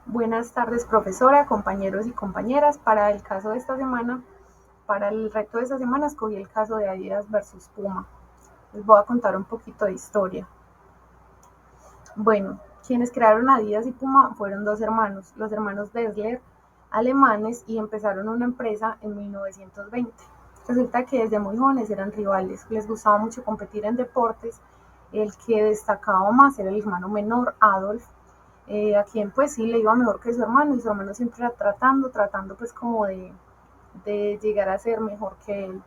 Buenas tardes, profesora, compañeros y compañeras. Para el caso de esta semana, para el reto de esta semana, escogí el caso de Adidas versus Puma. Les voy a contar un poquito de historia. Bueno, quienes crearon Adidas y Puma fueron dos hermanos, los hermanos Dassler, alemanes, y empezaron una empresa en 1920. Resulta que desde muy jóvenes eran rivales, les gustaba mucho competir en deportes. El que destacaba más era el hermano menor, Adolf, a quien pues sí le iba mejor que su hermano, y su hermano siempre era tratando pues como de llegar a ser mejor que él.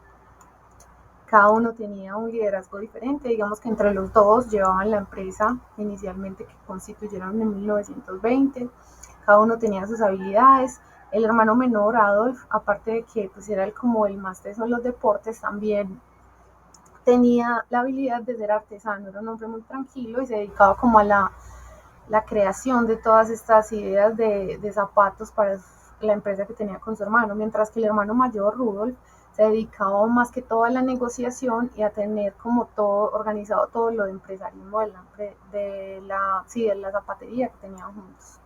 Cada uno tenía un liderazgo diferente, digamos que entre los dos llevaban la empresa inicialmente que constituyeron en 1920, cada uno tenía sus habilidades. El hermano menor, Adolf, aparte de que pues era como el más teso en los deportes, también tenía la habilidad de ser artesano, era un hombre muy tranquilo y se dedicaba como a la creación de todas estas ideas de zapatos para la empresa que tenía con su hermano, mientras que el hermano mayor, Rudolf, se dedicaba más que todo a la negociación y a tener como todo organizado, todo lo de empresarismo de la zapatería que tenían juntos.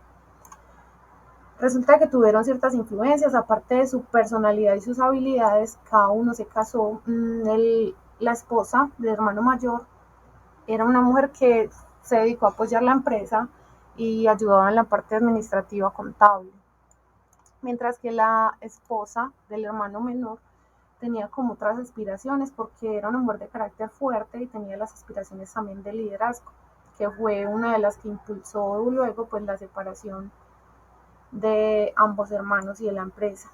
Resulta que tuvieron ciertas influencias, aparte de su personalidad y sus habilidades, cada uno se casó. La esposa del hermano mayor era una mujer que se dedicó a apoyar la empresa y ayudaba en la parte administrativa contable, mientras que la esposa del hermano menor tenía como otras aspiraciones porque era una mujer de carácter fuerte y tenía las aspiraciones también de liderazgo, que fue una de las que impulsó luego pues la separación de ambos hermanos y de la empresa.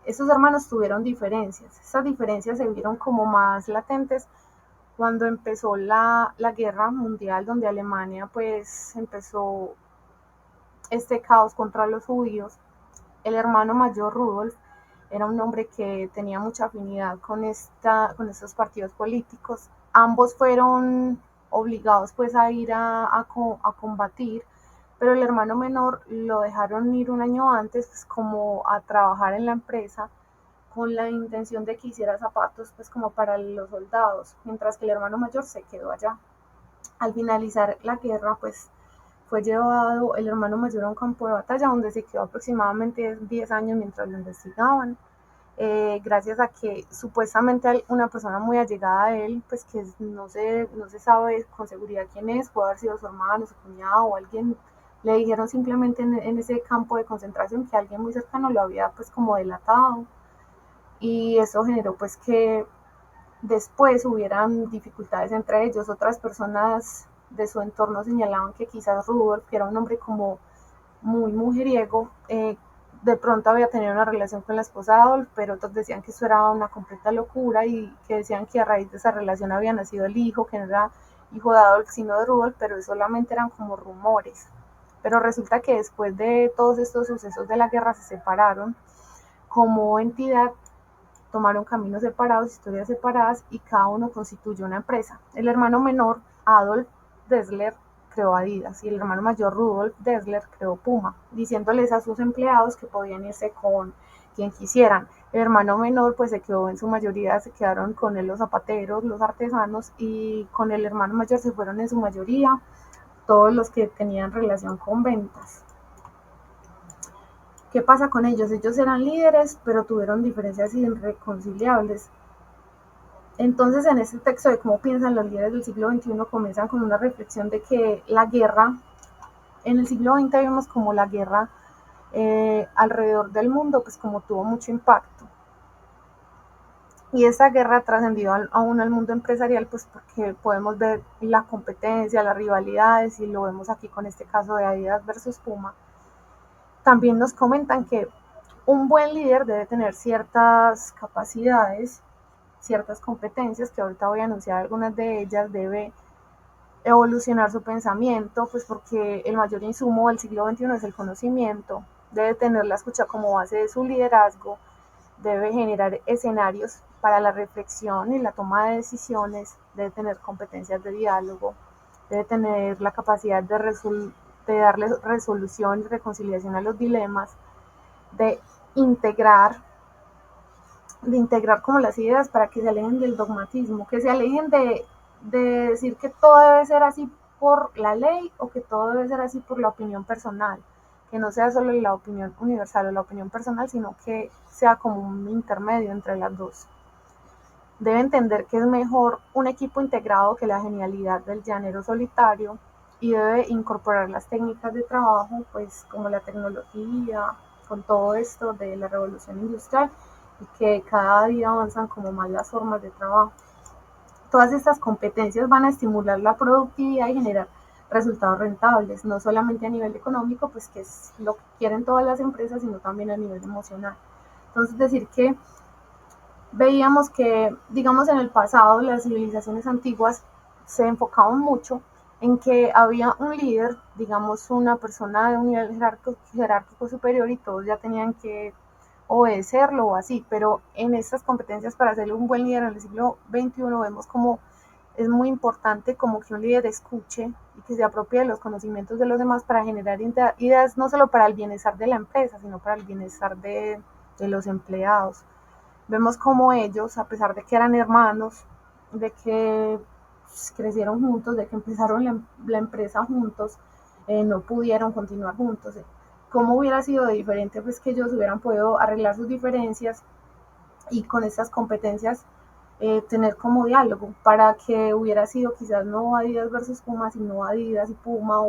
Estos hermanos tuvieron diferencias, estas diferencias se vieron como más latentes cuando empezó la guerra mundial, donde Alemania pues empezó este caos contra los judíos. El hermano mayor, Rudolf, era un hombre que tenía mucha afinidad con estos partidos políticos. Ambos fueron obligados pues a ir a combatir, pero el hermano menor lo dejaron ir un año antes pues como a trabajar en la empresa con la intención de que hiciera zapatos pues como para los soldados, mientras que el hermano mayor se quedó allá. Al finalizar la guerra pues fue llevado el hermano mayor a un campo de batalla donde se quedó aproximadamente 10 años mientras lo investigaban. Gracias a que supuestamente una persona muy allegada a él, pues que no se sabe con seguridad quién es, puede haber sido su hermano, su cuñado o alguien, le dijeron simplemente en ese campo de concentración que alguien muy cercano lo había pues como delatado, y eso generó pues que después hubieran dificultades entre ellos. Otras personas de su entorno señalaban que quizás Rudolf, que era un hombre como muy mujeriego, de pronto había tenido una relación con la esposa de Adolf, pero otros decían que eso era una completa locura y que decían que a raíz de esa relación había nacido el hijo, que no era hijo de Adolf sino de Rudolf, pero solamente eran como rumores. Pero resulta que después de todos estos sucesos de la guerra se separaron como entidad, tomaron caminos separados, historias separadas, y cada uno constituyó una empresa. El hermano menor, Adolf Dassler, creó Adidas y el hermano mayor, Rudolf Dassler, creó Puma, diciéndoles a sus empleados que podían irse con quien quisieran. El hermano menor pues se quedó en su mayoría, se quedaron con él los zapateros, los artesanos, y con el hermano mayor se fueron en su mayoría todos los que tenían relación con ventas. ¿Qué pasa con ellos? Ellos eran líderes, pero tuvieron diferencias irreconciliables. Entonces, en este texto de cómo piensan los líderes del siglo XXI, comienzan con una reflexión de que la guerra, en el siglo XX vimos como la guerra alrededor del mundo, pues como tuvo mucho impacto. Y esa guerra trascendió aún al mundo empresarial, pues porque podemos ver la competencia, las rivalidades, y lo vemos aquí con este caso de Adidas versus Puma. También nos comentan que un buen líder debe tener ciertas capacidades, ciertas competencias, que ahorita voy a anunciar algunas de ellas. Debe evolucionar su pensamiento, pues porque el mayor insumo del siglo XXI es el conocimiento. Debe tener la escucha como base de su liderazgo, debe generar escenarios para la reflexión y la toma de decisiones, debe tener competencias de diálogo, debe tener la capacidad de darle resolución y reconciliación a los dilemas, de integrar, de integrar como las ideas para que se alejen del dogmatismo, que se alejen de decir que todo debe ser así por la ley o que todo debe ser así por la opinión personal, que no sea solo la opinión universal o la opinión personal, sino que sea como un intermedio entre las dos. Debe entender que es mejor un equipo integrado que la genialidad del llanero solitario y debe incorporar las técnicas de trabajo, pues como la tecnología, con todo esto de la revolución industrial y que cada día avanzan como más las formas de trabajo. Todas estas competencias van a estimular la productividad y generar resultados rentables, no solamente a nivel económico, pues que es lo que quieren todas las empresas, sino también a nivel emocional. Entonces, decir que veíamos que, digamos, en el pasado las civilizaciones antiguas se enfocaban mucho en que había un líder, digamos, una persona de un nivel jerárquico superior y todos ya tenían que obedecerlo o así, pero en estas competencias para ser un buen líder en el siglo XXI vemos como es muy importante como que un líder escuche y que se apropie de los conocimientos de los demás para generar ideas no solo para el bienestar de la empresa, sino para el bienestar de los empleados. Vemos como ellos, a pesar de que eran hermanos, de que crecieron juntos, de que empezaron la empresa juntos, no pudieron continuar juntos. ¿Cómo hubiera sido diferente pues que ellos hubieran podido arreglar sus diferencias y con estas competencias tener como diálogo para que hubiera sido quizás no Adidas versus Puma, sino Adidas y Puma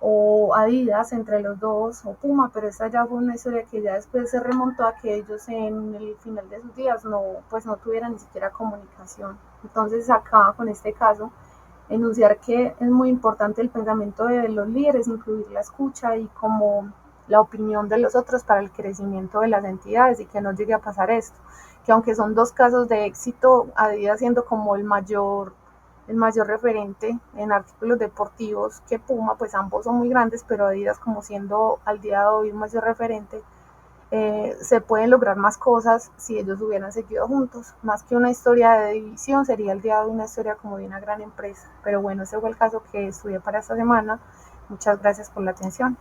o Adidas entre los dos o Puma, pero esa ya fue una historia que ya después se remontó a que ellos en el final de sus días no, pues no tuvieran ni siquiera comunicación. Entonces acá con este caso enunciar que es muy importante el pensamiento de los líderes, incluir la escucha y como la opinión de los otros para el crecimiento de las entidades y que no llegue a pasar esto, que aunque son dos casos de éxito, Adidas siendo como el mayor referente en artículos deportivos que Puma, pues ambos son muy grandes, pero Adidas como siendo al día de hoy el mayor referente, se pueden lograr más cosas si ellos hubieran seguido juntos. Más que una historia de división, sería el día de hoy una historia como de una gran empresa. Pero bueno, ese fue el caso que estudié para esta semana. Muchas gracias por la atención.